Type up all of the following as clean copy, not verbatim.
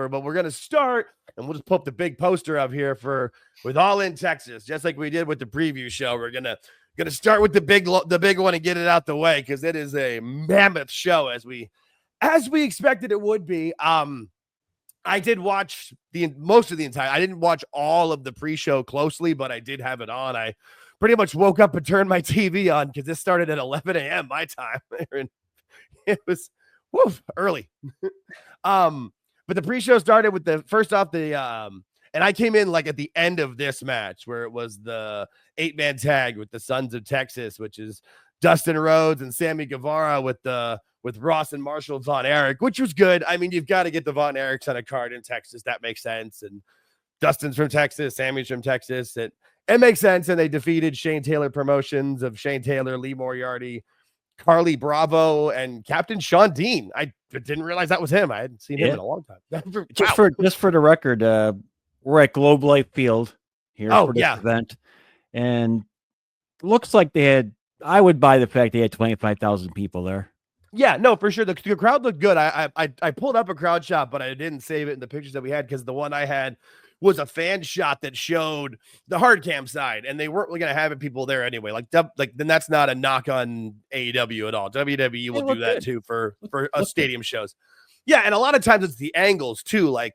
whatever. But we're gonna start, and we'll just put the big poster up here with All-In Texas, just like we did with the preview show. We're gonna start with the big one and get it out the way because it is a mammoth show as we expected it would be. I did watch most of the entire. I didn't watch all of the pre-show closely, but I did have it on. I pretty much woke up and turned my TV on because this started at 11 a.m. my time. It was early. But the pre-show started with and I came in like at the end of this match where it was the 8-man tag with the Sons of Texas, which is Dustin Rhodes and Sammy Guevara with Ross and Marshall Von Erich, which was good. I mean, you've got to get the Von Erichs on a card in Texas. That makes sense. And Dustin's from Texas, Sammy's from Texas. It makes sense. And they defeated Shane Taylor Promotions of Shane Taylor, Lee Moriarty, Carly Bravo, and Captain Sean Dean. I didn't realize that was him. I hadn't seen him in a long time. Just for the record, we're at Globe Life Field here for this event. And looks like I would buy the fact they had 25,000 people there. Yeah, no, for sure. The crowd looked good. I pulled up a crowd shot, but I didn't save it in the pictures that we had because the one I had was a fan shot that showed the hard cam side, and they weren't really going to have people there anyway. Then that's not a knock on AEW at all. WWE will do that too for stadium shows. Yeah, and a lot of times it's the angles too. Like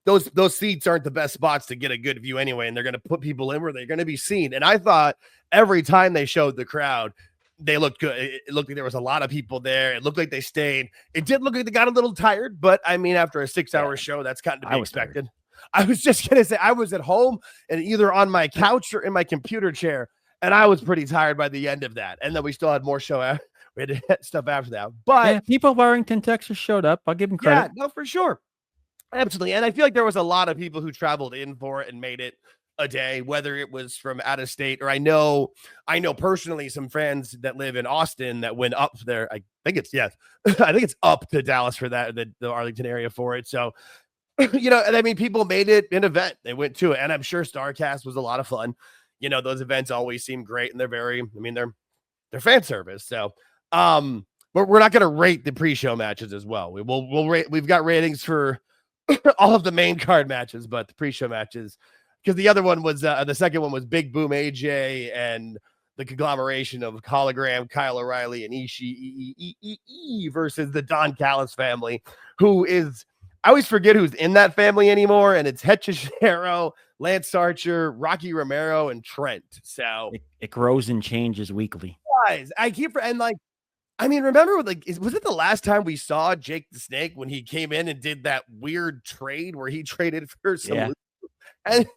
those seats aren't the best spots to get a good view anyway, and they're going to put people in where they're going to be seen. And I thought every time they showed the crowd, they looked good. It looked like there was a lot of people there. It looked like they stayed. It did look like they got a little tired, but I mean, after a 6-hour show, that's kind of to be expected. Tired. I was just going to say, I was at home and either on my couch or in my computer chair, and I was pretty tired by the end of that. And then we still had more show. We had to hit stuff after that. But people of Arlington, Texas showed up. I'll give them credit. Yeah, no, for sure. Absolutely. And I feel like there was a lot of people who traveled in for it and made it a day, whether it was from out of state or I know personally some friends that live in Austin that went up there. I think it's up to Dallas for that, the Arlington area for it. So, and I mean, people made it an event. They went to it, and I'm sure StarCast was a lot of fun. Those events always seem great, and they're fan service. So, but we're not going to rate the pre-show matches as well. We'll rate. We've got ratings for all of the main card matches, but the pre-show matches. Because the other one was the second one was Big Boom AJ and the conglomeration of Hologram, Kyle O'Reilly, and Ishii versus the Don Callis family, who is, I always forget who's in that family anymore, and it's Hechishero, Lance Archer, Rocky Romero, and Trent. So it grows and changes weekly. Guys, remember, was it the last time we saw Jake the Snake when he came in and did that weird trade where he traded for some and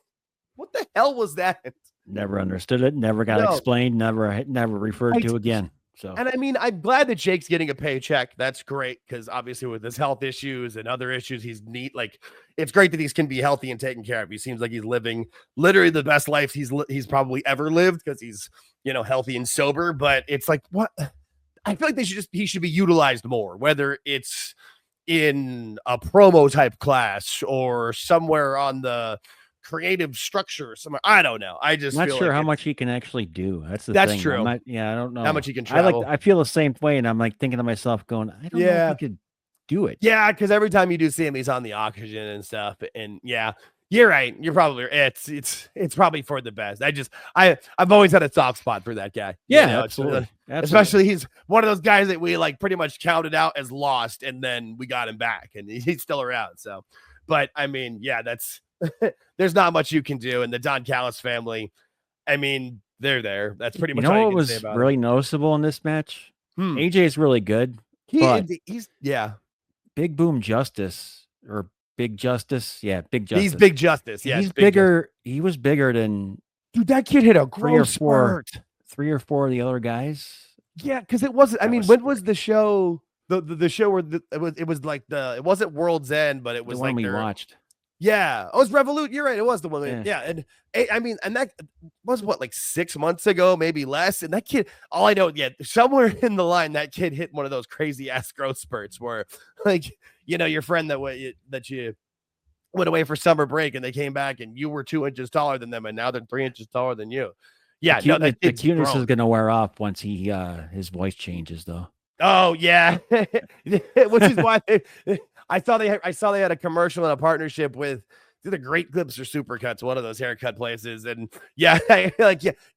what the hell was that? Never understood it. Never got explained. Never referred to again. So, and I mean, I'm glad that Jake's getting a paycheck. That's great because obviously with his health issues and other issues, he's neat. Like, it's great that he can be healthy and taken care of. He seems like he's living literally the best life he's probably ever lived because he's healthy and sober. But it's like, what? I feel like he should be utilized more, whether it's in a promo type class or somewhere on the creative structure somewhere. I don't know. I just not feel sure like how much he can actually do. That's thing. True. I don't know how much he can travel. I feel the same way, and I'm like thinking to myself, going, I don't know if he could do it. Yeah, because every time you do see him, he's on the oxygen and stuff. And yeah, you're right. You're probably it's probably for the best. I've always had a soft spot for that guy. Yeah, absolutely. Especially he's one of those guys that we pretty much counted out as lost, and then we got him back, and he's still around. So, but I mean, yeah, that's. There's not much you can do, and the Don Callis family, I mean, they're there. That's pretty much all you can say about really noticeable in this match. AJ is really good. He's Big Boom Justice or Big Justice. Yeah, Big Justice. He's Big Justice. Yeah, he's bigger. He was bigger than that kid hit a growth spurt. 3 or 4 of the other guys. Yeah, because it wasn't. When was the show? The show where it was like it wasn't World's End, but it was the one we watched. Yeah. Oh, it was Revolut. You're right. It was the one. Yeah. And and that was 6 months ago, maybe less. And that kid, all I know, somewhere in the line, that kid hit one of those crazy ass growth spurts where your friend that you went away for summer break and they came back and you were 2 inches taller than them. And now they're 3 inches taller than you. Yeah. The cuteness is going to wear off once his voice changes though. Oh yeah. Which is why I saw they had a commercial and a partnership with the Great Clips or Supercuts, one of those haircut places. And get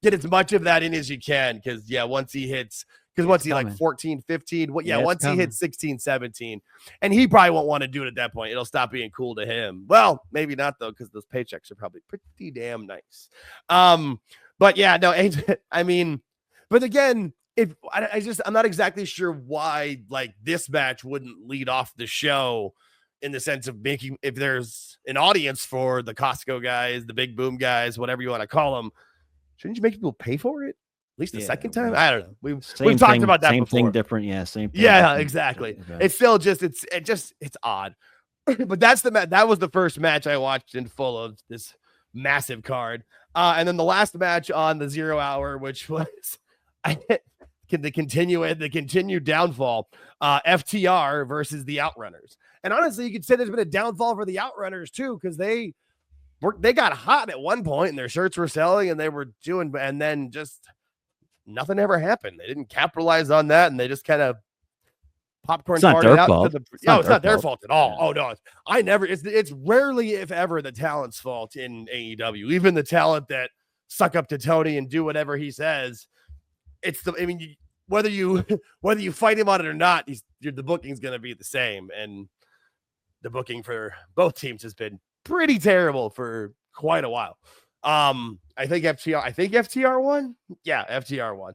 as much of that in as you can. Cause once he hits, once he like 14, 15, once he hits 16, 17, and he probably won't want to do it at that point. It'll stop being cool to him. Well, maybe not though, because those paychecks are probably pretty damn nice. But yeah, no, I mean, but again, I'm not exactly sure why like this match wouldn't lead off the show in the sense of making, if there's an audience for the Costco guys, the Big Boom guys, whatever you want to call them, shouldn't you make people pay for it? At least the second time? I don't know. We've talked about that before. Same thing, different. Yeah, same thing. Yeah, different. exactly. Okay. It's still just, it's odd. But that was the first match I watched in full of this massive card. And then the last match on the 0 hour, which was the continued downfall, FTR versus the Outrunners. And honestly, you could say there's been a downfall for the Outrunners too, because they got hot at one point and their shirts were selling and they were doing, and then just nothing ever happened. They didn't capitalize on that, and they just kind of popcorn farted out to the. It's not their fault at all. Yeah. Oh no, it's rarely, if ever, the talent's fault in AEW. Even the talent that suck up to Tony and do whatever he says. Whether you fight him on it or not, the booking's going to be the same, and the booking for both teams has been pretty terrible for quite a while. I think FTR won. Yeah, FTR won.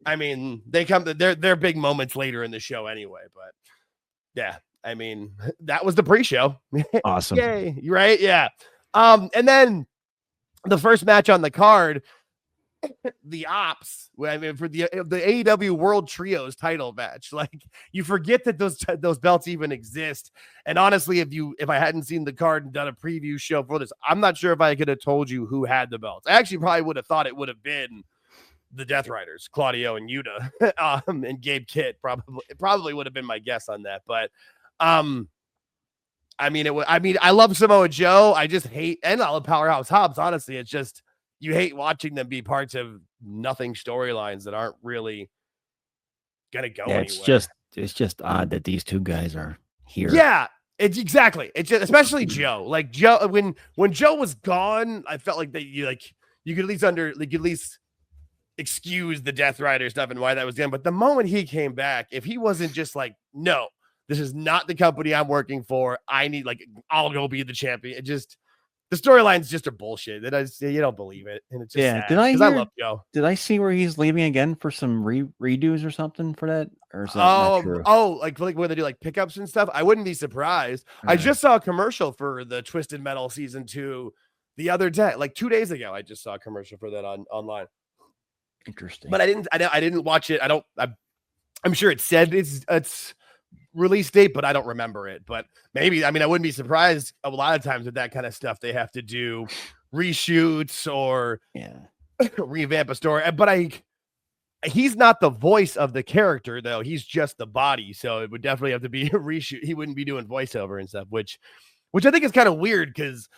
I mean, they're big moments later in the show anyway, but yeah, I mean, that was the pre-show. Awesome. Yay, right? Yeah. And then the first match on the card, the Ops, I mean, for the AEW World Trios title match. Like, you forget that those belts even exist. And honestly, if I hadn't seen the card and done a preview show for this, I'm not sure if I could have told you who had the belts. I actually probably would have thought it would have been the Death Riders, Claudio and Yuta, and Gabe Kidd. Probably would have been my guess on that. But I mean, I love Samoa Joe. I just hate, and I love Powerhouse Hobbs. Honestly, it's just, you hate watching them be parts of nothing storylines that aren't really gonna go anywhere. It's just odd that these two guys are here. Yeah, it's exactly. It's just, especially Joe. Like Joe, when Joe was gone, I felt like you could at least excuse the Death Rider stuff and why that was done. But the moment he came back, if he wasn't just like, no, this is not the company I'm working for, I'll go be the champion. It just, the storylines just are bullshit. You don't believe it, and it's just sad. I love Joe. Did I see where he's leaving again for some redos or something for that? Or is that not true? Like where they do like pickups and stuff. I wouldn't be surprised. I just saw a commercial for the Twisted Metal season 2 the other day, like 2 days ago. I just saw a commercial for that online. Interesting, but I didn't watch it. I'm sure it said it's release date, but I don't remember it. But maybe, I mean, I wouldn't be surprised. A lot of times with that kind of stuff, they have to do reshoots or revamp a story. But he's not the voice of the character though. He's just the body. So it would definitely have to be a reshoot. He wouldn't be doing voiceover and stuff, which I think is kind of weird, because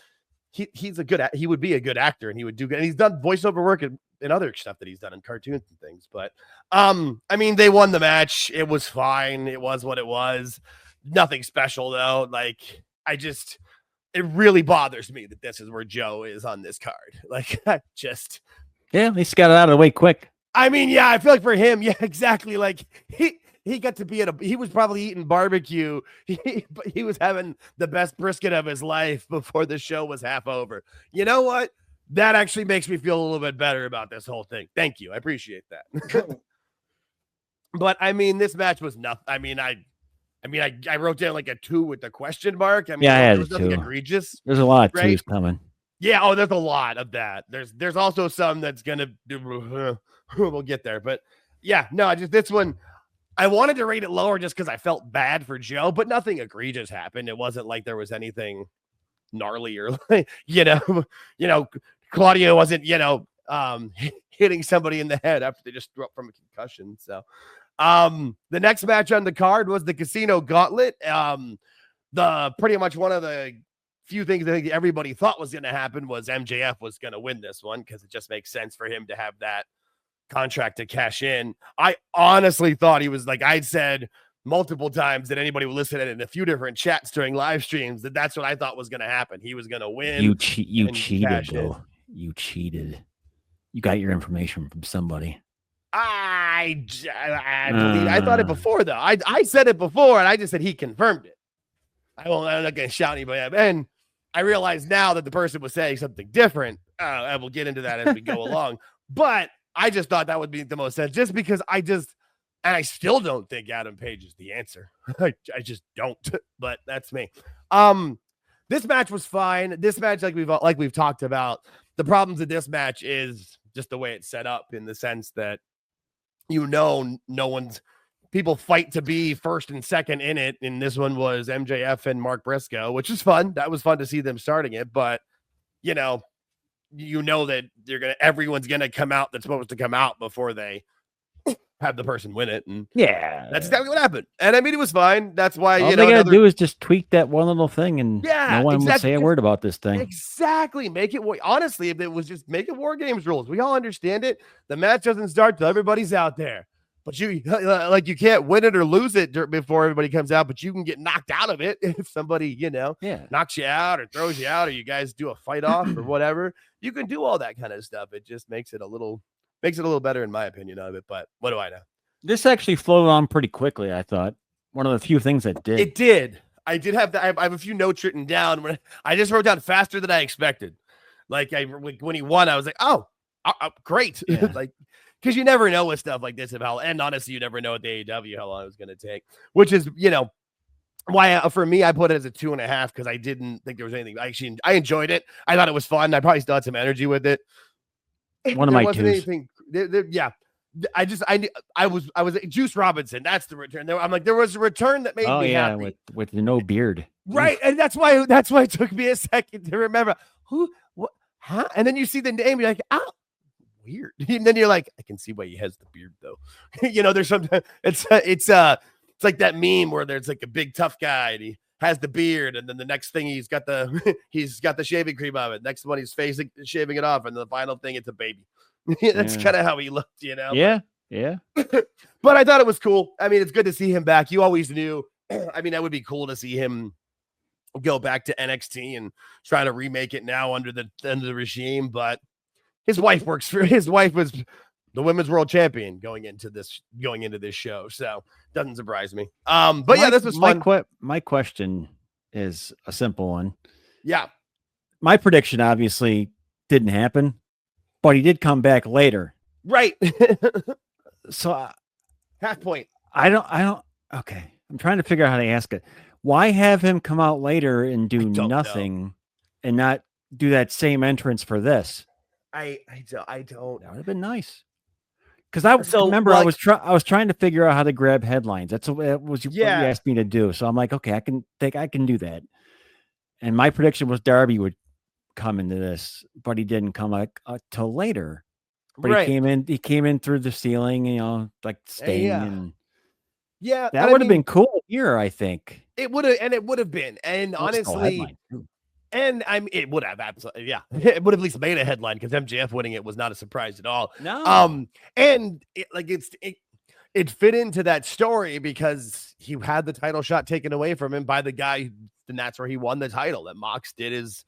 he would be a good actor, and he would do good. And he's done voiceover work in other stuff that he's done in cartoons and things. But I mean, they won the match. It was fine. It was what it was. Nothing special though. Like, it really bothers me that this is where Joe is on this card. Like, at least got it out of the way quick. I mean, yeah, I feel like for him, yeah, exactly. Like, he got to be he was probably eating barbecue. He was having the best brisket of his life before the show was half over. You know what? That actually makes me feel a little bit better about this whole thing. Thank you. I appreciate that. But I mean, this match was nothing. I mean, I wrote down like a 2 with the question mark. I mean, there was nothing egregious. There's a lot of 2s coming. Yeah. Oh, there's a lot of that. There's also some that's gonna do. We'll get there, but yeah, no, this one, I wanted to rate it lower just because I felt bad for Joe, but nothing egregious happened. It wasn't like there was anything gnarly or Claudio wasn't, hitting somebody in the head after they just threw up from a concussion. So the next match on the card was the Casino Gauntlet. The pretty much one of the few things I think everybody thought was going to happen was MJF was going to win this one, because it just makes sense for him to have that contract to cash in. I honestly thought he was, like I'd said multiple times that anybody would listen in a few different chats during live streams that's what I thought was going to happen. He was going to win. You cheated, though. You cheated. You got your information from somebody. I thought it before, though. I said it before, and I just said he confirmed it. I'm not going to shout anybody up. And I realize now that the person was saying something different. And we'll get into that as we go along. But I just thought that would be the most sense, just because I still don't think Adam Page is the answer. I just don't. But that's me. This match was fine. This match, like we've talked about, the problems with this match is just the way it's set up, in the sense that people fight to be first and second in it. And this one was MJF and Mark Briscoe, which is fun. That was fun to see them starting it. But, that everyone's going to come out that's supposed to come out before they have the person win it. And that's exactly what happened. And I mean, it was fine. That's why, all they got to do is just tweak that one little thing, and no one would say a word about this thing. Exactly. Make it, honestly, if it was just make it War Games rules, we all understand it. The match doesn't start till everybody's out there. But you can't win it or lose it before everybody comes out, but you can get knocked out of it if somebody, knocks you out or throws you out, or you guys do a fight off or whatever. You can do all that kind of stuff. It just makes it a little better, in my opinion of it. But what do I know? This actually flowed on pretty quickly, I thought. One of the few things that did. It did. I did have I have a few notes written down. When I just wrote down faster than I expected. Like when he won, I was like, oh great. Yeah. Because you never know with stuff like this, and honestly, you never know at the AEW how long it was going to take, which is, why for me, I put it as a 2.5, because I didn't think there was anything. I enjoyed it. I thought it was fun. I probably still had some energy with it. One of my twos. I was Juice Robinson. That's the return. I'm like, there was a return that made me happy. with no beard. Right. And that's why it took me a second to remember what, huh? And then you see the name, you're like, oh, weird. And then you're like, I can see why he has the beard, though. There's something. It's like that meme where there's like a big tough guy and he has the beard, and then the next thing he's got the shaving cream on it. Next one he's shaving it off, and the final thing it's a baby. That's kind of how he looked, Yeah. But I thought it was cool. I mean, it's good to see him back. You always knew. I mean, that would be cool to see him go back to NXT and try to remake it now under the regime, but his wife was the women's world champion going into this show, so doesn't surprise me. But this was fun. My question is a simple one. Yeah, my prediction obviously didn't happen, but he did come back later, right? So half point. I don't. Okay, I'm trying to figure out how to ask it. Why have him come out later and do nothing and not do that same entrance for this? I don't. That would have been nice. Because I was trying to figure out how to grab headlines. That was what you asked me to do. So I'm like, okay, I can do that. And my prediction was Darby would come into this, but he didn't come till later. But he came in through the ceiling, like staying and that would have been cool here, I think. It would have been. And honestly, and it would have absolutely, it would have at least made a headline, because MJF winning it was not a surprise at all. No. And it fit into that story because he had the title shot taken away from him by the guy, and that's where he won the title. That Mox did his,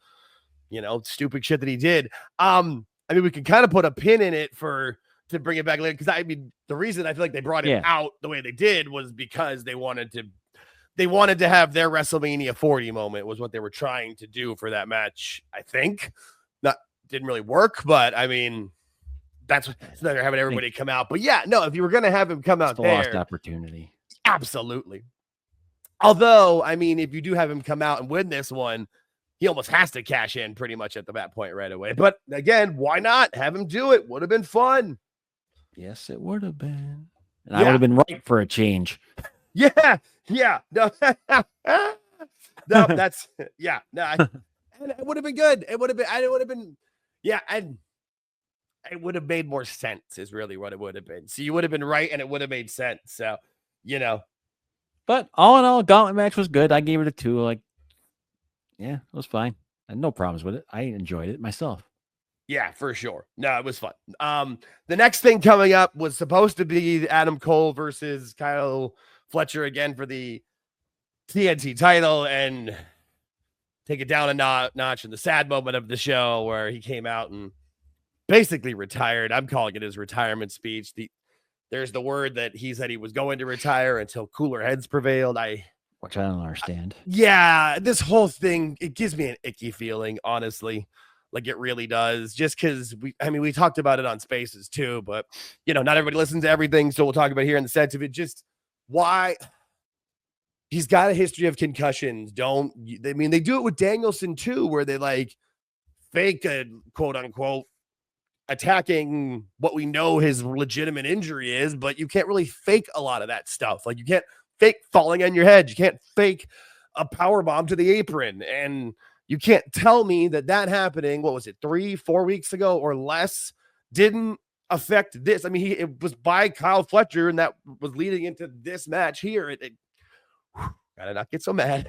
stupid shit that he did. I mean, we can kind of put a pin in it to bring it back later, because the reason I feel like they brought it out the way they did was because they wanted to have their WrestleMania 40 moment, was what they were trying to do for that match. I think didn't really work, but I mean, so they're having everybody come out. But if you were going to have him come out there, lost opportunity. Absolutely. Although, I mean, if you do have him come out and win this one, he almost has to cash in pretty much at that point right away. But again, why not have him do it? Would have been fun. Yes, it would have been. And I would have been right for a change. Yeah. No, that's no. And it would have been good. It would have been. And it would have made more sense. Is really what it would have been. So you would have been right, and it would have made sense. So But all in all, gauntlet match was good. I gave it a 2. Like, it was fine. I had no problems with it. I enjoyed it myself. Yeah, for sure. No, it was fun. The next thing coming up was supposed to be Adam Cole versus Kyle Fletcher again for the TNT title and take it down a notch in the sad moment of the show where he came out and basically retired. I'm calling it his retirement speech. There's the word that he said he was going to retire until cooler heads prevailed. Which I don't understand. Yeah, this whole thing, it gives me an icky feeling, honestly. Like it really does. Just because we talked about it on Spaces too, but not everybody listens to everything. So we'll talk about here in the sense of it. Just why he's got a history of concussions. They do it with Danielson too, where they like fake a quote unquote attacking what we know his legitimate injury is, but you can't really fake a lot of that stuff. Like you can't fake falling on your head. You can't fake a power bomb to the apron. And you can't tell me that happening, what was it, 3-4 weeks ago or less, didn't affect this. I mean, it was by Kyle Fletcher, and that was leading into this match here. Gotta not get so mad.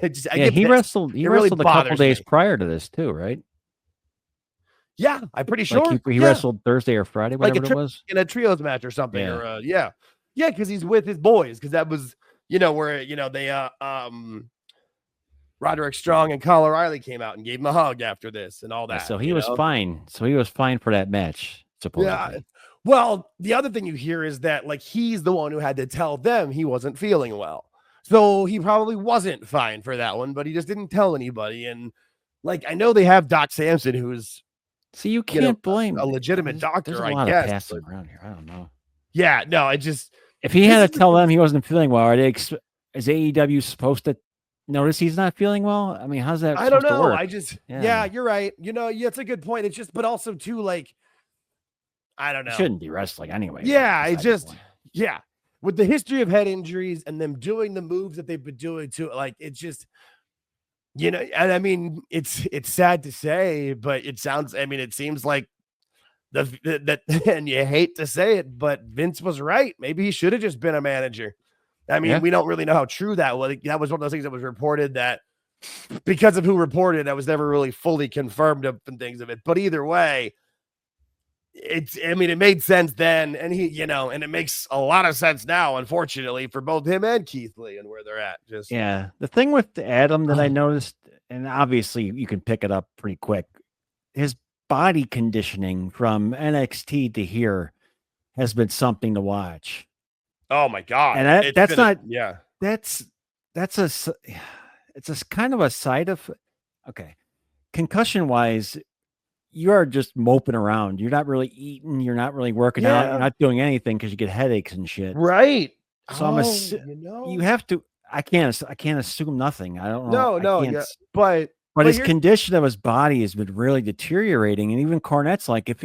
He wrestled a couple days prior to this too, right? Yeah, I'm pretty sure. Like he wrestled Thursday or Friday, whatever it was. In a trios match or something. Yeah. Because he's with his boys, because that was, where, they, Roderick Strong and Kyle O'Reilly came out and gave him a hug after this and all that. So he was fine. So he was fine for that match, supposedly. Yeah. Well, the other thing you hear is that, like, he's the one who had to tell them he wasn't feeling well. So he probably wasn't fine for that one, but he just didn't tell anybody. And, like, I know they have Doc Samson, who's, see, you can't blame a legitimate doctor, there's a lot of passing around here. I don't know. Yeah, no, if he had to tell them he wasn't feeling well, is AEW supposed to notice he's not feeling well? I mean, how's that? I don't know. Yeah, you're right. It's a good point. It's just, but also too, like, I don't know. It shouldn't be wrestling anyway. Yeah, with the history of head injuries and them doing the moves that they've been doing too, like, it's just, and I mean, it's sad to say, but it seems like that, and you hate to say it, but Vince was right. Maybe he should have just been a manager. I mean, we don't really know how true that was. That was one of those things that was reported that because of who reported, that was never really fully confirmed up and things of it. But either way, it made sense then, and and it makes a lot of sense now, unfortunately, for both him and Keith Lee and where they're at. The thing with Adam that I noticed, and obviously you can pick it up pretty quick, his body conditioning from NXT to here has been something to watch. Oh my God. And that's a kind of a side of, okay. Concussion wise, you are just moping around. You're not really eating. You're not really working out. You're not doing anything because you get headaches and shit. Right. So you have to, I can't assume nothing. I don't know. But his condition of his body has been really deteriorating. And even Cornette's like, if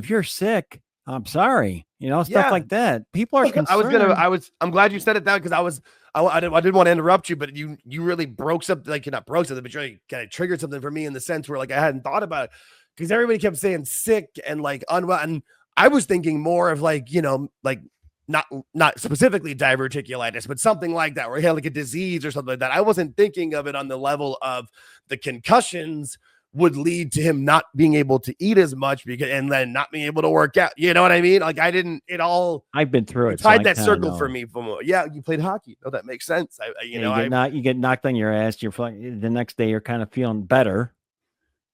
you're sick, I'm sorry, stuff like that. People are concerned. I'm glad you said it that, because I didn't want to interrupt you, but you really broke something, like, you're not broke something, but you really kind of triggered something for me in the sense where, like, I hadn't thought about it, because everybody kept saying sick and like unwell. And I was thinking more of like, like not specifically diverticulitis, but something like that, where he had like a disease or something like that. I wasn't thinking of it on the level of the concussions would lead to him not being able to eat as much and then not being able to work out. You know what I mean? Like I've been through it. Tied that circle for me. You played hockey. No, that makes sense. You get knocked on your ass. The next day you're kind of feeling better.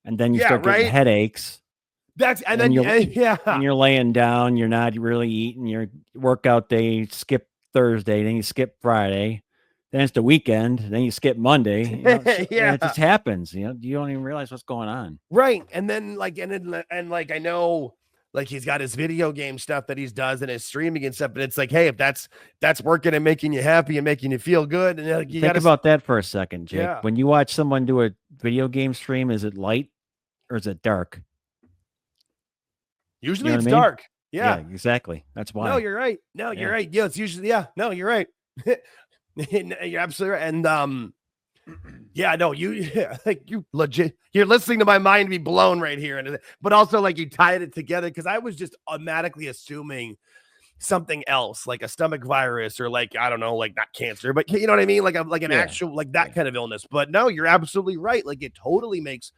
And then you start getting headaches. And you're laying down. You're not really eating. Your workout day, skip Thursday, then you skip Friday. Then it's the weekend. Then you skip Monday. It just happens. You don't even realize what's going on. Right. And then I know, like, he's got his video game stuff that he does and his streaming and stuff. But it's like, hey, if that's working and making you happy and making you feel good, and you think about that for a second, Jake. Yeah. When you watch someone do a video game stream, is it light or is it dark? Usually it's dark. Yeah, exactly. That's why. No, you're right. You're right. Yeah, it's usually, no, you're right. You're absolutely right. And you legit, you're listening to my mind be blown right here. But also, like, you tied it together, because I was just automatically assuming something else, like a stomach virus, or like, I don't know, like not cancer, but you know what I mean? Like an actual, like that kind of illness. But no, you're absolutely right. Like, it totally makes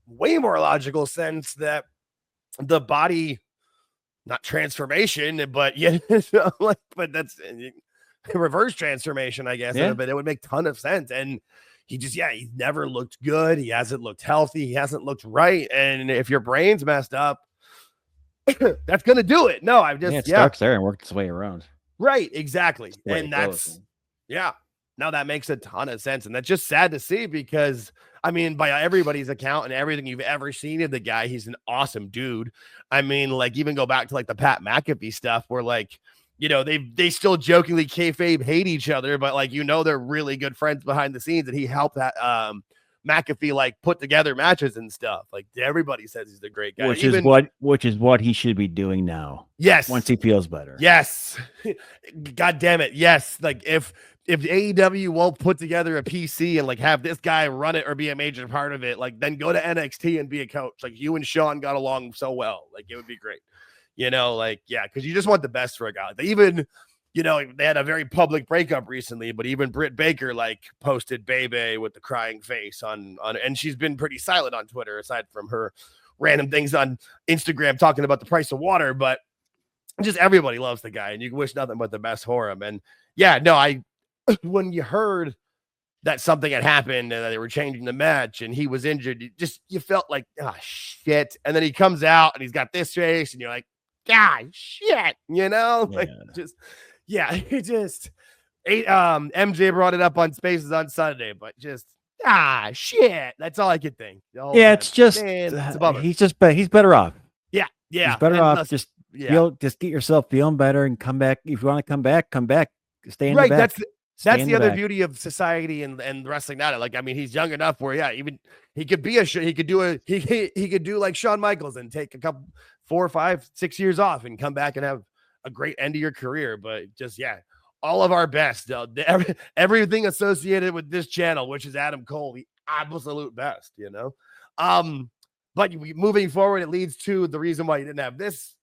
way more logical sense that the body, not transformation, but but that's reverse transformation, I guess, but it would make a ton of sense. And he's never looked good. He hasn't looked healthy. He hasn't looked right. And if your brain's messed up, that's going to do it. No, it starts there and works its way around. Right. Exactly. And that's, now that makes a ton of sense. And that's just sad to see because, I mean, by everybody's account and everything you've ever seen of the guy, he's an awesome dude. I mean, like, even go back to like the Pat McAfee stuff where, like, they still jokingly kayfabe hate each other, but like, they're really good friends behind the scenes, and he helped that McAfee like put together matches and stuff. Like, everybody says he's a great guy, which is what he should be doing now. Yes, once he feels better. Yes, God damn it. Yes, like if AEW won't put together a PC and like have this guy run it or be a major part of it, like then go to NXT and be a coach. Like you and Sean got along so well, like it would be great. Because you just want the best for a guy. They even, they had a very public breakup recently, but even Britt Baker like posted Bebe with the crying face on, and she's been pretty silent on Twitter aside from her random things on Instagram talking about the price of water. But just everybody loves the guy, and you wish nothing but the best for him. And when you heard that something had happened and that they were changing the match and he was injured, you felt like, oh shit. And then he comes out and he's got this face, and you're like, God, shit, MJ brought it up on Spaces on Sunday, but just shit. That's all I could think. It's just it's a bummer. He's better off. Yeah. He's better off. Just get yourself feeling better and come back. If you want to come back, stay in the back. That's the other beauty of society and wrestling now. Like, I mean, he's young enough where, even he could be he could do like Shawn Michaels and take a couple 4, 5, 6 years off and come back and have a great end of your career. But just, all of our best, everything associated with this channel, which is Adam Cole, the absolute best, but moving forward, it leads to the reason why you didn't have this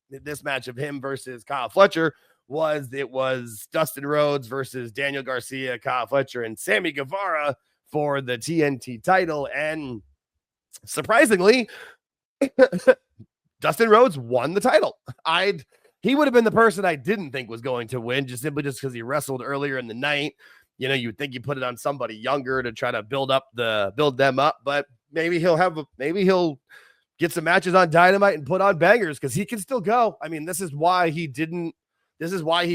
match of him versus Kyle Fletcher was Dustin Rhodes versus Daniel Garcia, Kyle Fletcher, and Sammy Guevara for the TNT title. And surprisingly, Dustin Rhodes won the title. He would have been the person I didn't think was going to win, just because he wrestled earlier in the night. You'd think you put it on somebody younger to try to build them up, but maybe he'll get some matches on Dynamite and put on bangers because he can still go. I mean, this is why he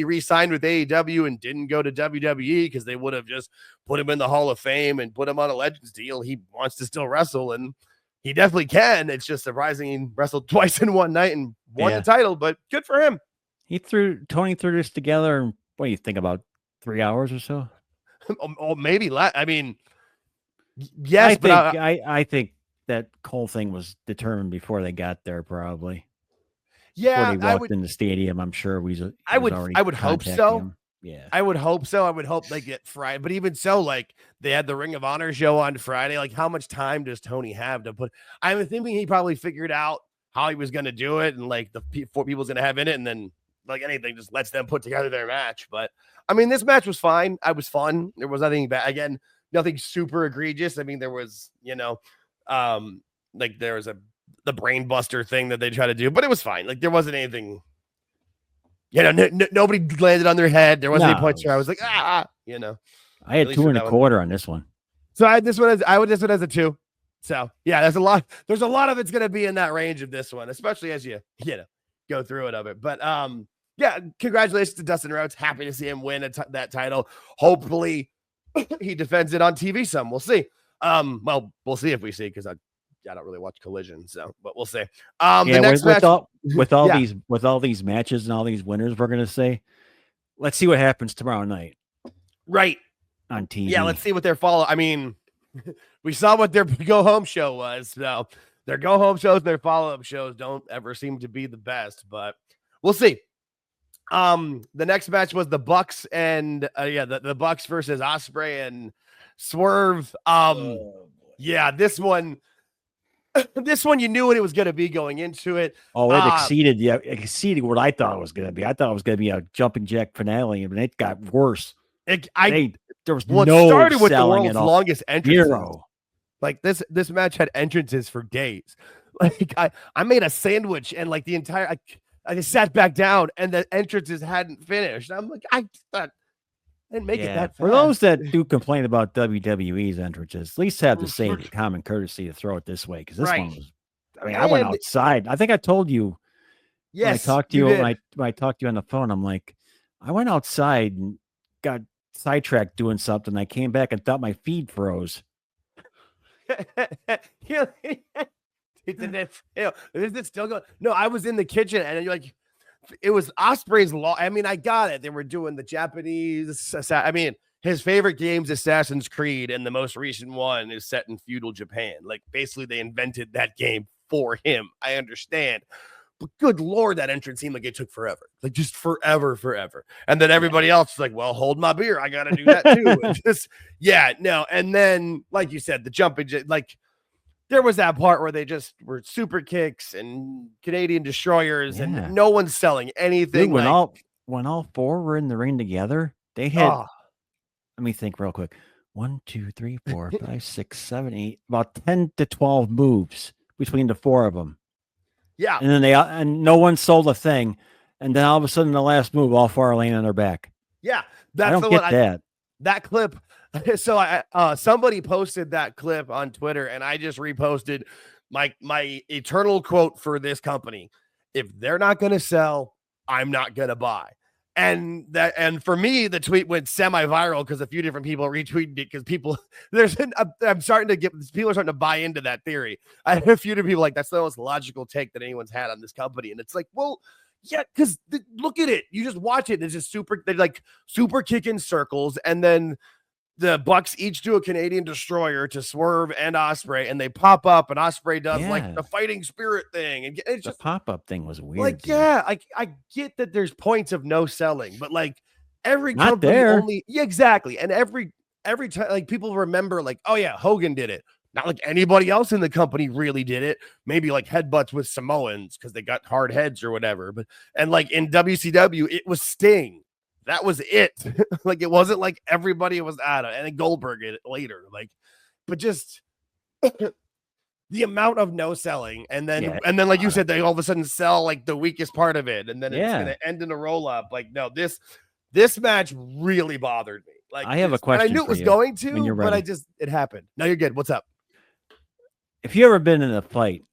re-signed with AEW and didn't go to WWE, because they would have just put him in the Hall of Fame and put him on a Legends deal. He wants to still wrestle, and he definitely can. It's just surprising he wrestled twice in one night and won the title, but good for him. Tony threw this together in, what do you think, about 3 hours or so? Oh, maybe less. I mean, yes, I think that whole thing was determined before they got there, probably. Yeah, before they walked in the stadium, I'm sure I would hope so. Him. Yeah, I would hope so. I would hope they get Friday, but even so, like they had the Ring of Honor show on Friday. Like, how much time does Tony have to put? I'm thinking he probably figured out how he was going to do it, and like the 4 people's going to have in it, and then like anything, just lets them put together their match. But I mean, this match was fine. I was fun. There was nothing bad. Again, nothing super egregious. I mean, there was, like there was the brain buster thing that they try to do, but it was fine. Like there wasn't anything. Nobody landed on their head. There wasn't any points where I was like, I had 2.25 on this one. So I would this one as a 2. So yeah, there's a lot of it's going to be in that range of this one, especially as you go through it of it. But congratulations to Dustin Rhodes. Happy to see him win that title. Hopefully he defends it on TV some. We'll see. Well, we'll see if we see, because I don't really watch Collision, but we'll see. The next match with all these matches and all these winners, we're gonna say, let's see what happens tomorrow night, right, on TV. Yeah, let's see what their follow. I mean, we saw what their go home show was. So their go home shows and their follow up shows don't ever seem to be the best, but we'll see. The next match was the Bucks and the Bucks versus Ospreay and Swerve. This one. This one, you knew what it was going to be going into it. Oh, it exceeded what I thought it was going to be. I thought it was going to be a jumping jack finale, and it got worse. It started with the world's longest entrance. Like this match had entrances for days. Like I made a sandwich, and like the entire I just sat back down, and the entrances hadn't finished. I'm like, I thought didn't make it that fast. For those that do complain about WWE's entrances, at least have the same common courtesy to throw it this way, because this one was. I mean, I went outside. I think I told you. Yes, when I talked to you. When I talked to you on the phone, I'm like, I went outside and got sidetracked doing something. I came back and thought my feed froze. Is it still going? No, I was in the kitchen and you're like, it was Ospreay's law. I mean, I got it. They were doing the Japanese. I mean, his favorite game's Assassin's Creed, and the most recent one is set in feudal Japan. Like, basically, they invented that game for him. I understand. But good Lord, that entrance seemed like it took forever. Like, just forever. And then everybody else is like, well, hold my beer. I got to do that too. And then, like you said, the jumping, like, there was that part where they just were super kicks and Canadian destroyers and no one's selling anything. Dude, when all four were in the ring together, they had, let me think real quick. 1, 2, 3, 4, 5, 6, 7, 8, about 10 to 12 moves between the four of them. Yeah. And then and no one sold a thing. And then all of a sudden, the last move, all four are laying on their back. Yeah. That's the one. That clip. So somebody posted that clip on Twitter, and I just reposted my eternal quote for this company: if they're not going to sell, I'm not going to buy. And for me, the tweet went semi-viral because a few different people retweeted it, because people I'm starting to get people are starting to buy into that theory. I had a few different people like, that's the most logical take that anyone's had on this company, and it's like, well, yeah, because look at it. You just watch it. It's just they're like super kicking circles, and then the Bucks each do a Canadian destroyer to Swerve and Ospreay, and they pop up, and Ospreay does like the fighting spirit thing, and it's just the pop-up thing was weird. Like, I get that there's points of no selling, but like every not company there. only exactly, and every time, like, people remember, like, oh yeah, Hogan did it. Not like anybody else in the company really did it. Maybe like headbutts with Samoans because they got hard heads or whatever. But and like in WCW, it was Sting. That was it. Like, it wasn't like everybody was out of, and then Goldberg did it later. Like, but just the amount of no selling, and then like you said, they all of a sudden sell like the weakest part of it, and then it's gonna end in a roll up. Like, no, this match really bothered me. Like, I have a question. I knew it was going to, but it happened. No, you're good. What's up? If you ever been in a fight,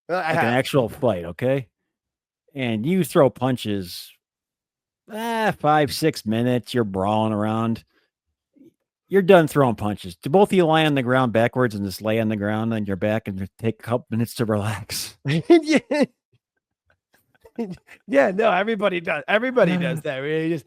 like an actual fight, okay, and you throw punches, 5-6 minutes, you're brawling around, you're done throwing punches. Do both of you lie on the ground backwards and just lay on the ground on your back and take a couple minutes to relax? Yeah, no, everybody does. Everybody does that. Really, just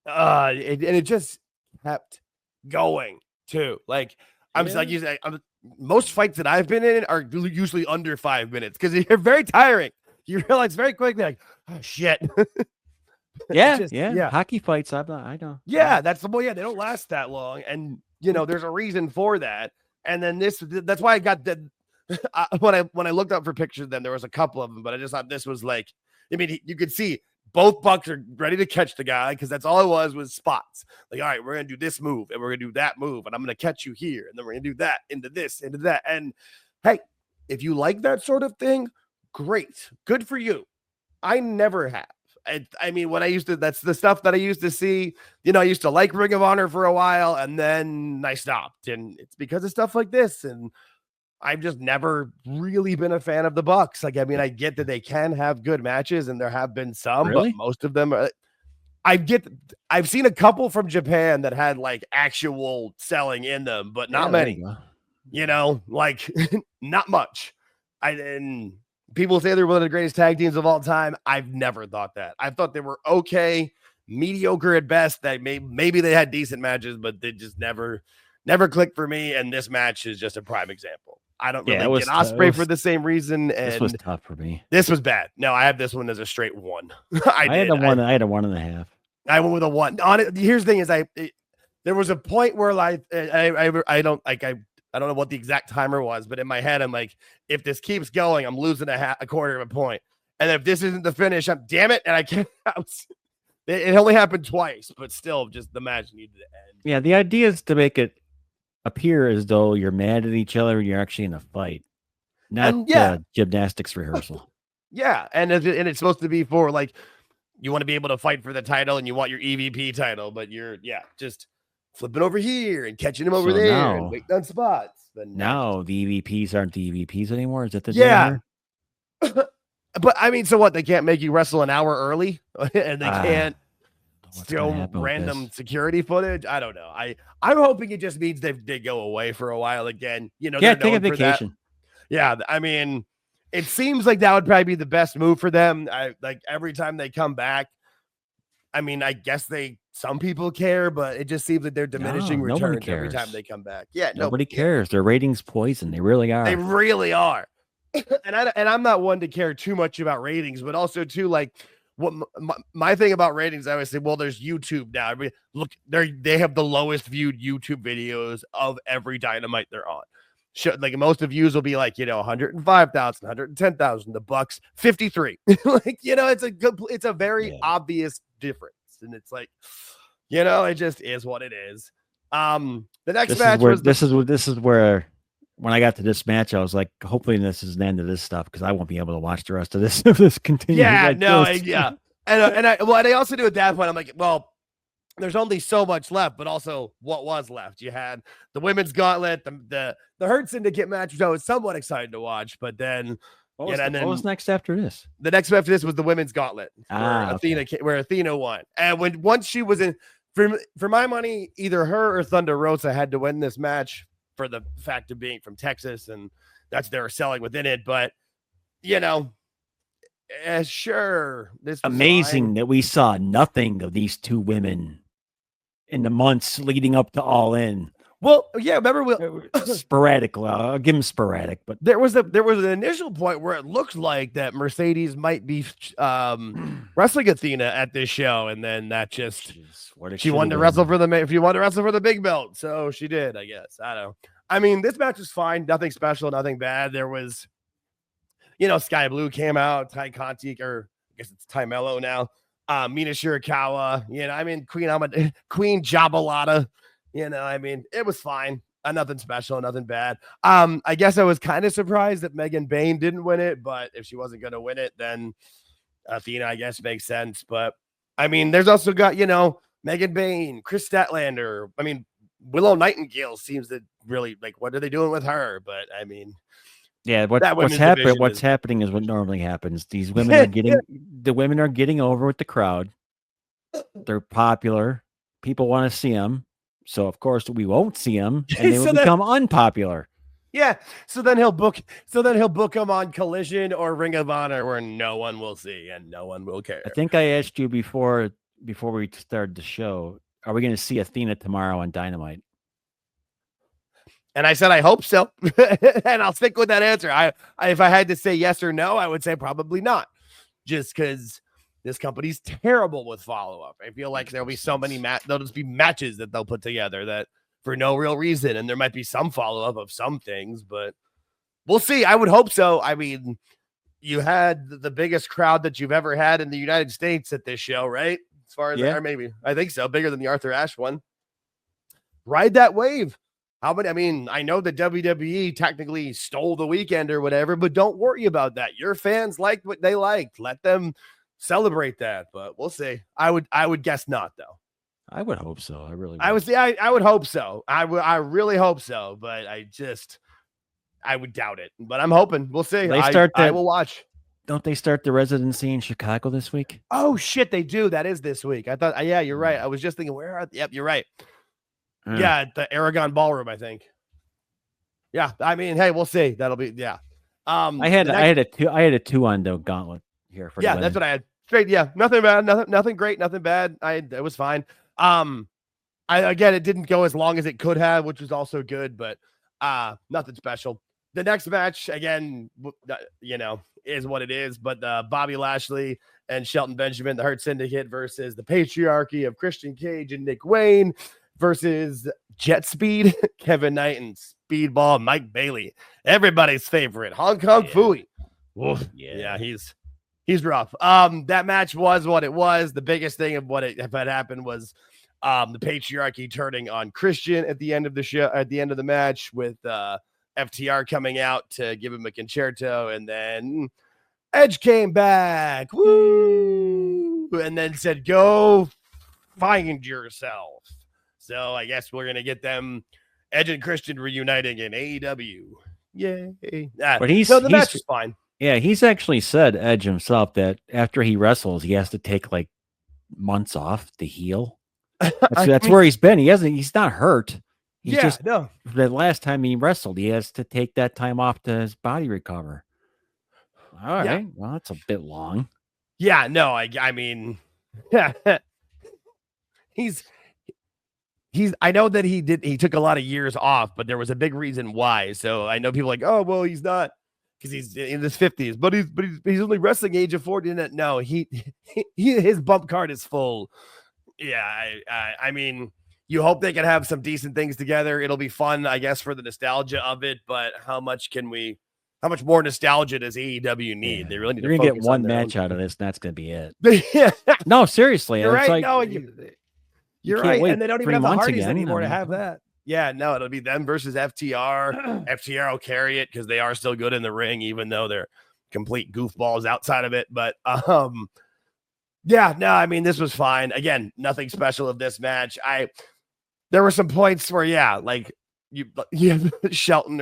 it just kept going too. Like, I'm just like you said, most fights that I've been in are usually under 5 minutes because you're very tiring. You realize very quickly, like, oh shit. Hockey fights, I don't. Yeah, that's the boy. Yeah, they don't last that long, and there's a reason for that. And then that's why I got the when I looked up for pictures, then there was a couple of them, but I just thought this was like, I mean, you could see both Bucks are ready to catch the guy because that's all it was spots. Like, all right, we're going to do this move and we're going to do that move, and I'm going to catch you here, and then we're going to do that into this, into that. And hey, if you like that sort of thing, great. Good for you. I never have. I mean, that's the stuff that I used to see. I used to like Ring of Honor for a while, and then I stopped. And it's because of stuff like this. And I've just never really been a fan of the Bucks. Like, I mean, I get that they can have good matches, and there have been some, but most of them are. I've seen a couple from Japan that had like actual selling in them, but not many. Like not much. And people say they're one of the greatest tag teams of all time. I've never thought that. I thought they were okay, mediocre at best. That maybe they had decent matches, but they just never clicked for me. And this match is just a prime example. I don't really get Ospreay for the same reason. And this was tough for me. This was bad. No, I have this one as a straight 1. I had a 1.5. I went with a 1. On it, here's the thing: is there was a point where I don't know what the exact timer was, but in my head, I'm like, if this keeps going, I'm losing a quarter of a point. And if this isn't the finish, damn it. And I can't. It only happened twice, but still, just the match needed to end. Yeah, the idea is to make it appear as though you're mad at each other and you're actually in a fight, not gymnastics rehearsal. Yeah, and it's supposed to be for like you want to be able to fight for the title and you want your EVP title, but you're just flipping over here and catching him over there and waiting on spots. But now the EVPs aren't the EVPs anymore. Is that the deal here? But I mean, so what? They can't make you wrestle an hour early, and they can't film random security footage. I don't know. I'm hoping it just means they go away for a while again. You know, take a vacation. Yeah, I mean, it seems like that would probably be the best move for them. Like every time they come back. I mean, I guess some people care, but it just seems like they're diminishing returns every time they come back. Yeah, nobody cares. Their ratings poison. They really are. They really are. And I'm not one to care too much about ratings, but also too like what my thing about ratings. I always say, well, there's YouTube now. I mean, look, they have the lowest viewed YouTube videos of every Dynamite they're on. Like most of views will be like 105,000, 110,000. The Bucks 53. Like it's a very obvious difference, and it's like it just is what it is. The next match this is where. When I got to this match, I was like, hopefully this is the end of this stuff because I won't be able to watch the rest of this if this continues. Yeah, And I also do at that point, I'm like, well, there's only so much left, but also what was left. You had the women's gauntlet, the Hurt Syndicate match, which I was somewhat excited to watch, but then what was next after this? The next after this was the women's gauntlet where Athena won. And once she was in, for my money, either her or Thunder Rosa had to win this match, for the fact of being from Texas, and that's they're selling within it. But sure, this was amazing that we saw nothing of these two women in the months leading up to All In. Well, yeah, remember sporadic. I'll give them sporadic, but there was an initial point where it looked like that Mercedes might be wrestling Athena at this show, and then that just she wanted to wrestle for if you want to wrestle for the big belt, so she did. I guess I don't know. I mean, this match was fine, nothing special, nothing bad. There was, Sky Blue came out, Ty Conti, or I guess it's Ty Mello now. Mina Shirakawa, I mean, Queen Jabalata. I mean, it was fine. Nothing special, nothing bad. I guess I was kind of surprised that Megan Bayne didn't win it, but if she wasn't going to win it, then Athena, I guess, makes sense. But I mean, there's also got, Megan Bayne, Chris Statlander. I mean, Willow Nightingale seems to really like, what are they doing with her? But I mean, yeah, what's happening is what normally happens. These women are getting over with the crowd. They're popular. People want to see them. So of course we won't see him, and they will become unpopular. Yeah. So then he'll book him on Collision or Ring of Honor, where no one will see and no one will care. I think I asked you before we started the show, are we going to see Athena tomorrow on Dynamite? And I said I hope so, and I'll stick with that answer. If I had to say yes or no, I would say probably not, just because. This company's terrible with follow-up. I feel like there'll be so many there'll just be matches that they'll put together that for no real reason. And there might be some follow-up of some things, but we'll see. I would hope so. I mean, you had the biggest crowd that you've ever had in the United States at this show, right? As far as or maybe I think so, bigger than the Arthur Ashe one. Ride that wave. How many? I mean, I know that WWE technically stole the weekend or whatever, but don't worry about that. Your fans liked what they liked. Let them celebrate that, but we'll see. I would guess not, though. I would hope so. I really would. I would hope so. I really hope so, but I would doubt it. But I'm hoping. We'll see. I will watch. Don't they start the residency in Chicago this week? Oh shit, they do. That is this week. I thought. Yeah, you're right. I was just thinking, where are? Yep, you're right. Yeah, at the Aragon Ballroom, I think. Yeah, I mean, hey, we'll see. That'll be I had a 2 on the gauntlet here for that's what I had. Straight, nothing bad, nothing great, nothing bad. It was fine. Again, it didn't go as long as it could have, which was also good, but nothing special. The next match, again, is what it is. But Bobby Lashley and Shelton Benjamin, the Hurt Syndicate, versus the Patriarchy of Christian Cage and Nick Wayne versus Jet Speed, Kevin Knight, and Speedball Mike Bailey, everybody's favorite Hong Kong Phooey. Yeah, he's rough. That match was what it was. The biggest thing of what had happened was the Patriarchy turning on Christian at the end of the show, at the end of the match, with FTR coming out to give him a concerto, and then Edge came back. Woo! And then said, go find yourself. So I guess we're going to get them, Edge and Christian, reuniting in AEW. Yay. But the match is fine. Yeah, he's actually said, Edge himself, that after he wrestles, he has to take like months off to heal. That's where he's been. He's not hurt. He's the last time he wrestled, he has to take that time off to his body recover. All right. Well, that's a bit long. Yeah, no, I mean, I know that he took a lot of years off, but there was a big reason why. So I know people are like, oh, well, he's not, because he's in his 50s, but he's only wrestling age of 40. No, his bump card is full. Yeah, I mean, you hope they can have some decent things together. It'll be fun, I guess, for the nostalgia of it. But how much more nostalgia does AEW need? Yeah. They really need to get one match out of this, and that's going to be it. No, seriously. You're right. Like, no, you're right. And they don't even have the Hardys anymore to have that. Yeah, no, it'll be them versus FTR. FTR will carry it because they are still good in the ring, even though they're complete goofballs outside of it. But yeah, no, I mean, this was fine. Again, nothing special of this match. There were some points where, like Shelton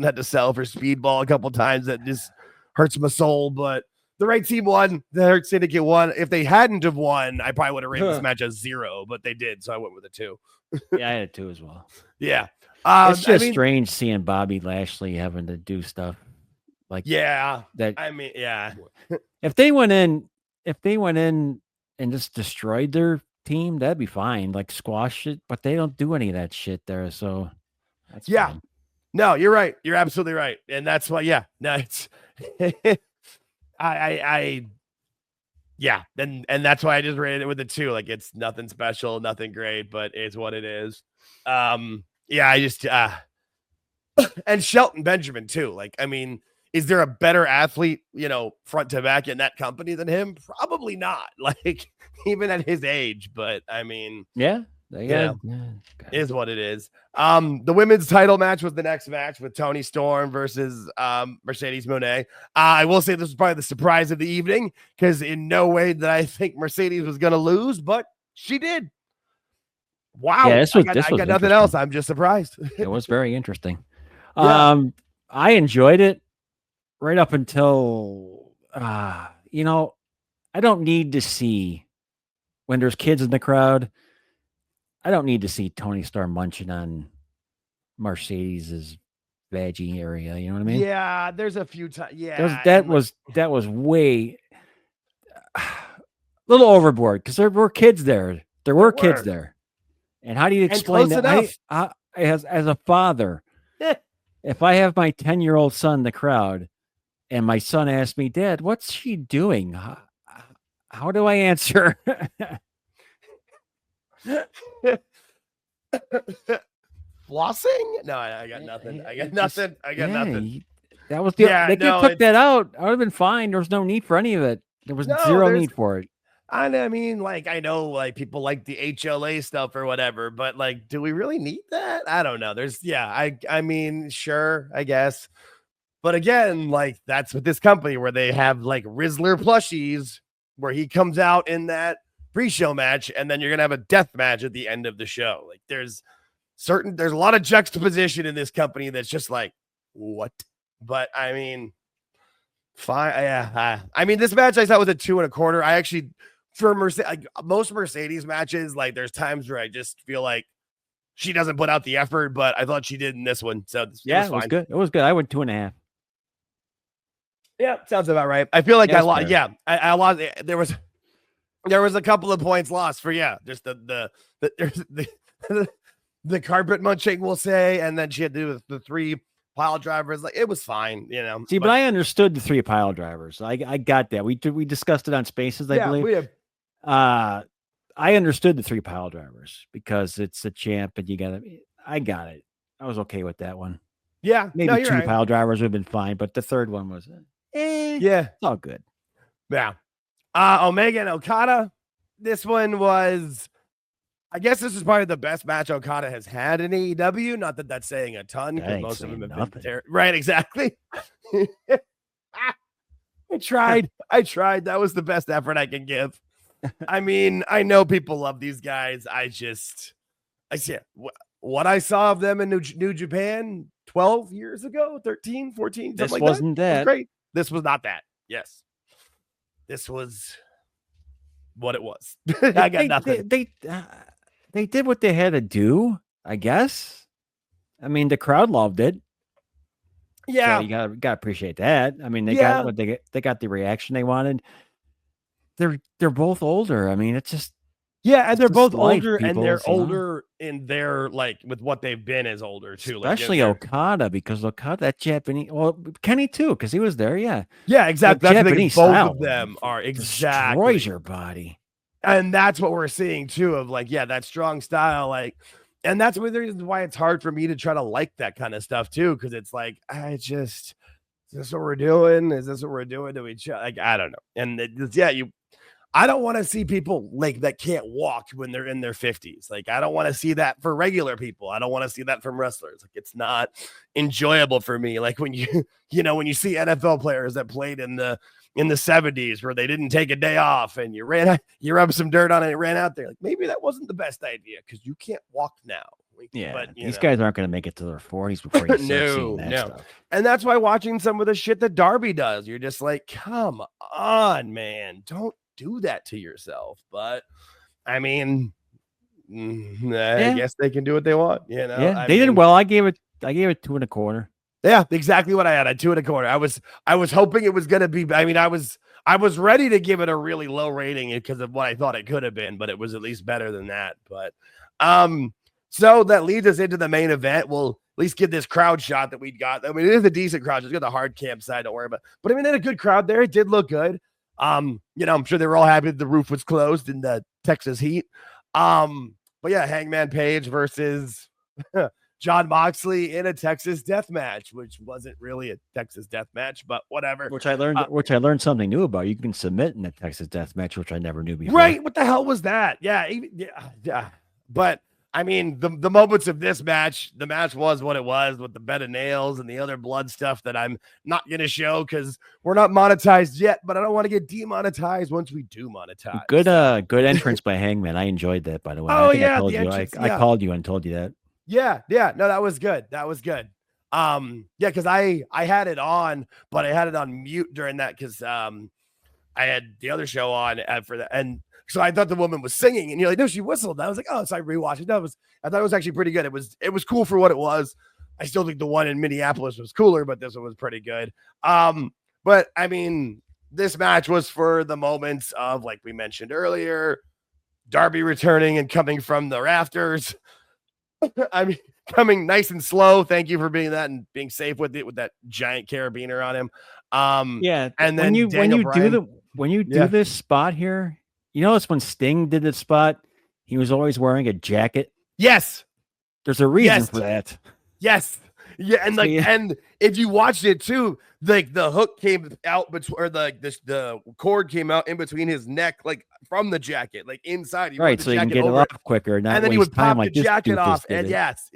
had to sell for Speedball a couple times. That just hurts my soul. But the right team won. The Hurt Syndicate won. If they hadn't have won, I probably would have rated this match as 0, but they did, so I went with a 2. Yeah, I had a 2 as well. Yeah, it's just strange seeing Bobby Lashley having to do stuff like that. I mean, yeah. If they went in and just destroyed their team, that'd be fine. Like squash it, but they don't do any of that shit there. So that's fine. No, you're right. You're absolutely right, and that's why. Yeah, no, it's and that's why I just rated it with a 2. Like, it's nothing special, nothing great, but it's what it is. I just and Shelton Benjamin too. Like, I mean, is there a better athlete, front to back in that company than him? Probably not. Like, even at his age, but I mean, is what it is. The women's title match was the next match with Toni Storm versus Mercedes Moné. I will say this was probably the surprise of the evening, because in no way did I think Mercedes was going to lose, but she did. Wow. Yeah, I got nothing else. I'm just surprised. It was very interesting. I enjoyed it right up until, I don't need to see, when there's kids in the crowd, I don't need to see Toni Storm munching on Mercedes's vaggie area. You know what I mean? Yeah, there's a few times. Yeah, that was way a little overboard, because there were kids there. There were kids there. And how do you explain that? As a father, if I have my 10-year-old son in the crowd and my son asks me, Dad, what's she doing? How do I answer? Flossing? No, I got nothing. I got nothing. That was they could cut that out. I would have been fine. There was no need for any of it. There was zero need for it. I mean, like, I know, like, people like the HLA stuff or whatever, but, like, do we really need that? I don't know. I mean, sure, I guess. But again, like, that's with this company where they have, like, Rizzler plushies where he comes out in that pre-show match, and then you're going to have a death match at the end of the show. Like, there's a lot of juxtaposition in this company that's just like, what? But, I mean, fine. Yeah. I mean, this match I thought was a 2.25. I actually... For most Mercedes matches, like, there's times where I just feel like she doesn't put out the effort, but I thought she did in this one. So it was good. It was good. I went 2.5. Yeah, sounds about right. I feel like I lost. Yeah, I lost. There was a couple of points lost for just the carpet munching, we'll say, and then she had to do the 3 pile drivers. Like, it was fine, See, but I understood the 3 pile drivers. I got that. We discussed it on Spaces, I believe. We have. I understood the 3 pile drivers because it's a champ, and I got it. I was okay with that one. Yeah, maybe 2 pile drivers would have been fine, but the third one was, it's all good. Yeah. Omega and Okada. This one was, I guess this is probably the best match Okada has had in AEW. Not that that's saying a ton, because most of them have been right. Exactly. I tried. That was the best effort I can give. I mean, I know people love these guys. I see what I saw of them in New Japan 12 years ago, 13, 14. This wasn't that. Great. This was not that. Yes. This was what it was. I got nothing. They did what they had to do, I guess. I mean, the crowd loved it. Yeah. So you gotta appreciate that. I mean, they got what they got the reaction they wanted. They're both older. I mean, it's just and they're both older, people, and they're older in their like with what they've been as older too. Especially Okada, because Okada, that Japanese, well, Kenny too, because he was there. Yeah, exactly. That's Japanese both style of them are destroys your body, and that's what we're seeing too. Of like, that strong style, like, and that's one of the reasons why it's hard for me to try to like that kind of stuff too, because it's like is this what we're doing? Is this what we're doing to each other? Like, I don't know. And I don't want to see people like that can't walk when they're in their 50s. Like, I don't want to see that for regular people. I don't want to see that from wrestlers. Like, it's not enjoyable for me. Like when you when you see NFL players that played in the 70s where they didn't take a day off and you rubbed some dirt on it and ran out there. Like, maybe that wasn't the best idea because you can't walk now. But these guys aren't going to make it to their 40s before you start seeing that stuff. And that's why watching some of the shit that Darby does, you're just like, come on, man, don't do that to yourself. But I mean, I guess they can do what they want. They did well. I gave it 2.25. Yeah, exactly what I had. I had 2.25. I was hoping it was going to be. I mean, I was ready to give it a really low rating because of what I thought it could have been, but it was at least better than that. But so that leads us into the main event. We'll at least get this crowd shot that we got. I mean, it is a decent crowd. It's got the hard cam side, don't worry about. But I mean, they had a good crowd there. It did look good. I'm sure they were all happy that the roof was closed in the Texas heat. But yeah, Hangman Page versus Jon Moxley in a Texas death match, which wasn't really a Texas death match, but whatever. Which I learned something new about. You can submit in a Texas death match, which I never knew before. Right? What the hell was that? Yeah. But I mean, the moments of this match, the match was what it was with the bed of nails and the other blood stuff that I'm not going to show because we're not monetized yet, but I don't want to get demonetized once we do monetize. Good entrance by Hangman. I enjoyed that, by the way. I called you and told you that. Yeah. No, that was good. Because I had it on, but I had it on mute during that because I had the other show on for that. And so I thought the woman was singing, and you're like, no, she whistled. I was like, oh, so I rewatched it. I thought it was actually pretty good. It was cool for what it was. I still think the one in Minneapolis was cooler, but this one was pretty good. But I mean, this match was for the moments of, like we mentioned earlier, Darby returning and coming from the rafters. I mean, coming nice and slow. Thank you for being that and being safe with it with that giant carabiner on him. And then when you do this spot here. You notice when Sting did this spot, he was always wearing a jacket. Yes. There's a reason for that. Yes. Yeah. And and if you watched it too, like the hook came out or the cord came out in between his neck, like from the jacket, like inside. Right. So you can get it off quicker. And then he would pop the jacket off. And yes.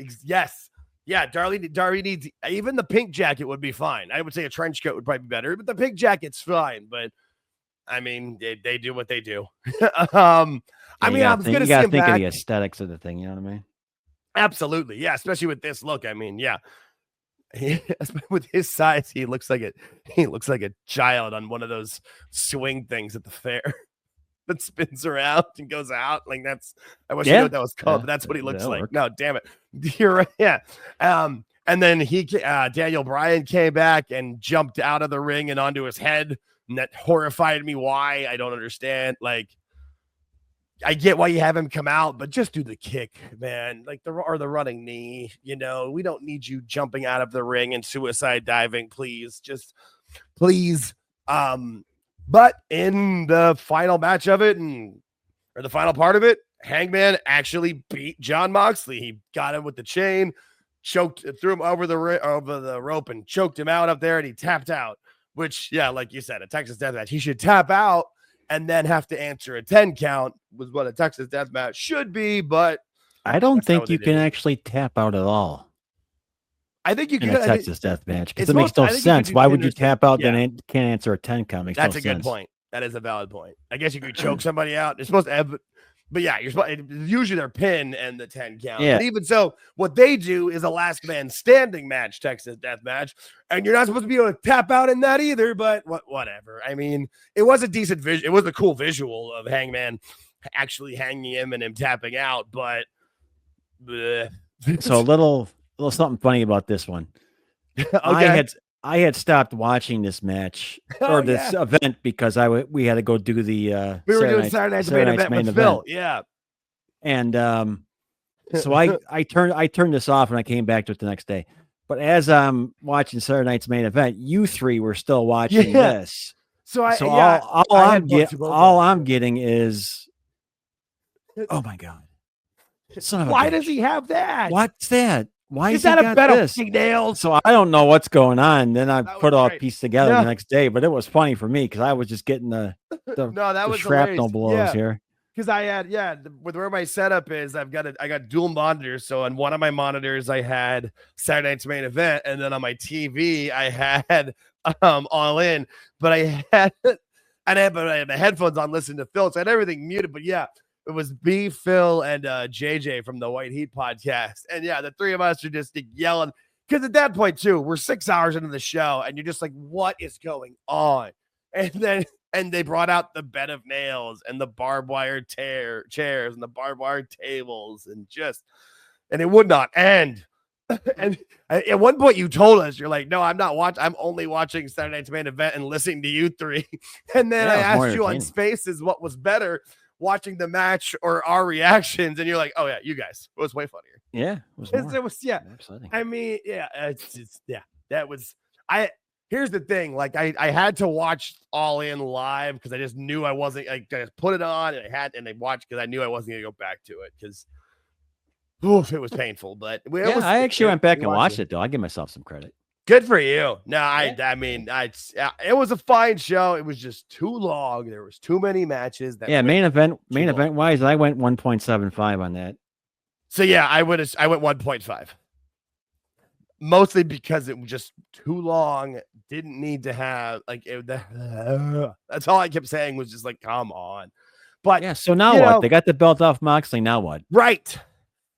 Yeah. Darby needs, even the pink jacket would be fine. I would say a trench coat would probably be better, but the pink jacket's fine. But I mean, they do what they do. I was going to see him think back. Of the aesthetics of the thing. You know what I mean? Absolutely. Yeah. Especially with this look. I mean, yeah. With his size, he looks like a child on one of those swing things at the fair that spins around and goes out. Like I wish I knew what that was called, but that's what he looks like. No, damn it. You're right. Yeah. And then Daniel Bryan came back and jumped out of the ring and onto his head. And that horrified me. Why? I don't understand. Like, I get why you have him come out, but just do the kick, man. Like the running knee. We don't need you jumping out of the ring and suicide diving, please. Just please. But in the final match of it, or the final part of it, Hangman actually beat Jon Moxley. He got him with the chain, threw him over the rope and choked him out up there, and he tapped out. Which, yeah, like you said, a Texas death match, he should tap out and then have to answer a 10 count was what a Texas death match should be. But I don't think you can actually tap out at all. I think you in could a Texas death match because it makes no sense. Why would you tap out then can't answer a 10 count? That's a good point. That is a valid point. I guess you could choke somebody out. They're supposed to have, but yeah, you're supposed usually their pin and the 10 count. Yeah. But even so, what they do is a last man standing match, Texas death match, and you're not supposed to be able to tap out in that either. But whatever. I mean, it was a decent visual. It was a cool visual of Hangman actually hanging him and him tapping out. But so a little something funny about this one. Okay. I had stopped watching this match or this event because we had to go do the we were doing Saturday night's main event with Phil. Yeah. And so I turned this off and I came back to it the next day. But as I'm watching Saturday night's main event, you three were still watching this. So all I'm getting is, oh my God. Why does he have that? What's that? Why is that a better nails? So I don't know what's going on. Then I put all piece together the next day, but it was funny for me because I was just getting the shrapnel blows here. Because I had with where my setup is, I got dual monitors. So on one of my monitors I had Saturday night's main event, and then on my TV I had All In, but I had my headphones on listening to Phil, so I had everything muted. But yeah. It was B, Phil, and JJ from the White Heat podcast. And yeah, the three of us are just yelling. Because at that point, too, we're 6 hours into the show, and you're just like, what is going on? And they brought out the bed of nails and the barbed wire chairs and the barbed wire tables and it would not end. And at one point you told us, you're like, no, I'm not watching. I'm only watching Saturday night's main event and listening to you three. And then I asked you on Spaces what was better, watching the match or our reactions, and you're like, oh yeah, you guys, it was way funnier. Yeah, it was I mean, here's the thing, like I had to watch All In live because I just knew I wasn't, I just put it on and I watched because I knew I wasn't gonna go back to it because it was painful. But I actually went back and watched it though. I give myself some credit. Good for you. No, I mean, it was a fine show. It was just too long. There was too many matches. Main event wise, I went 1.75 on that. So yeah, I went 1.5. Mostly because it was just too long. Didn't need to have that's all I kept saying was just like, come on. But yeah, so now what? They got the belt off Moxley. Now what? Right.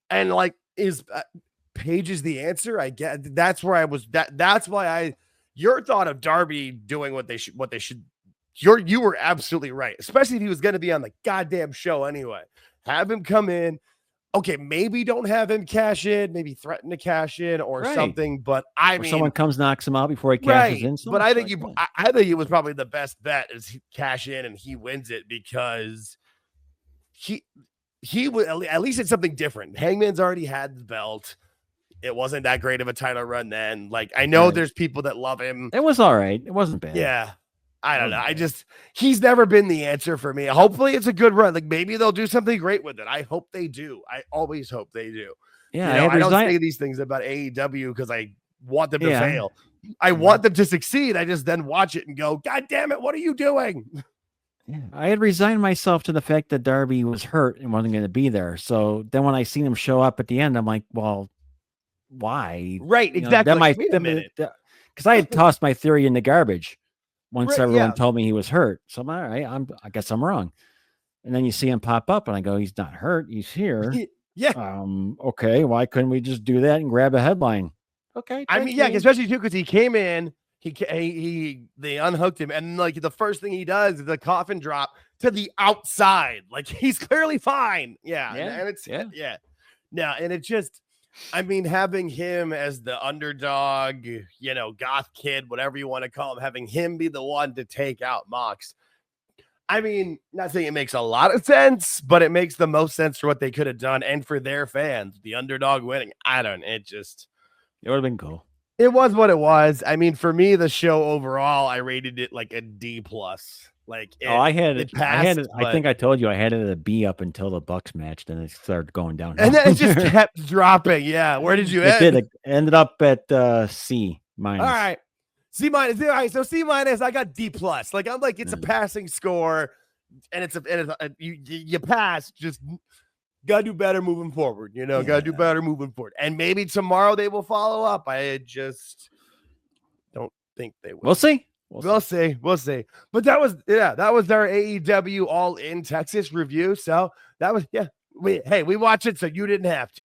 And is Page is the answer. I get that's where I was. That's why your thought of Darby doing what they should. You were absolutely right, especially if he was going to be on the goddamn show anyway. Have him come in. Okay, maybe don't have him cash in. Maybe threaten to cash in or something. But I mean, someone comes knocks him out before he cashes in. But I think I think it was probably the best bet is he cash in and he wins it because he would at least it's something different. Hangman's already had the belt. It wasn't that great of a title run then. I know there's people that love him. It was all right. It wasn't bad. Yeah. I don't know. He's never been the answer for me. Hopefully it's a good run. Maybe they'll do something great with it. I hope they do. I always hope they do. Yeah. I don't say these things about AEW because I want them to fail. I want them to succeed. I just then watch it and go, God damn it. What are you doing? Yeah. I had resigned myself to the fact that Darby was hurt and wasn't going to be there. So then when I seen him show up at the end, I'm like, well, why? Right, exactly. Because I had tossed my theory in the garbage once everyone told me he was hurt. So I'm all right. I guess I'm wrong. And then you see him pop up, and I go, he's not hurt. He's here. Okay. Why couldn't we just do that and grab a headline? Okay. I mean, especially too because he came in, they unhooked him, and the first thing he does is the coffin drop to the outside. He's clearly fine. Yeah. And it's No, and it just. I mean, having him as the underdog, goth kid, whatever you want to call him, having him be the one to take out Mox. I mean, not saying it makes a lot of sense, but it makes the most sense for what they could have done and for their fans. The underdog winning. It would have been cool. It was what it was. I mean, for me, the show overall, I rated it a D+. I had it. I think I told you I had it at a B up until the Bucks match. Then it started going down, and then it just kept dropping. Yeah, where did you end? It ended up at C-. All right, C-. All right, so C-. I got D+. It's a passing score, and you pass. Just gotta do better moving forward. You know, gotta do better moving forward. And maybe tomorrow they will follow up. I just don't think they will. We'll see. We'll see. But that was our AEW All-In Texas review. So that was we watched it, so you didn't have to.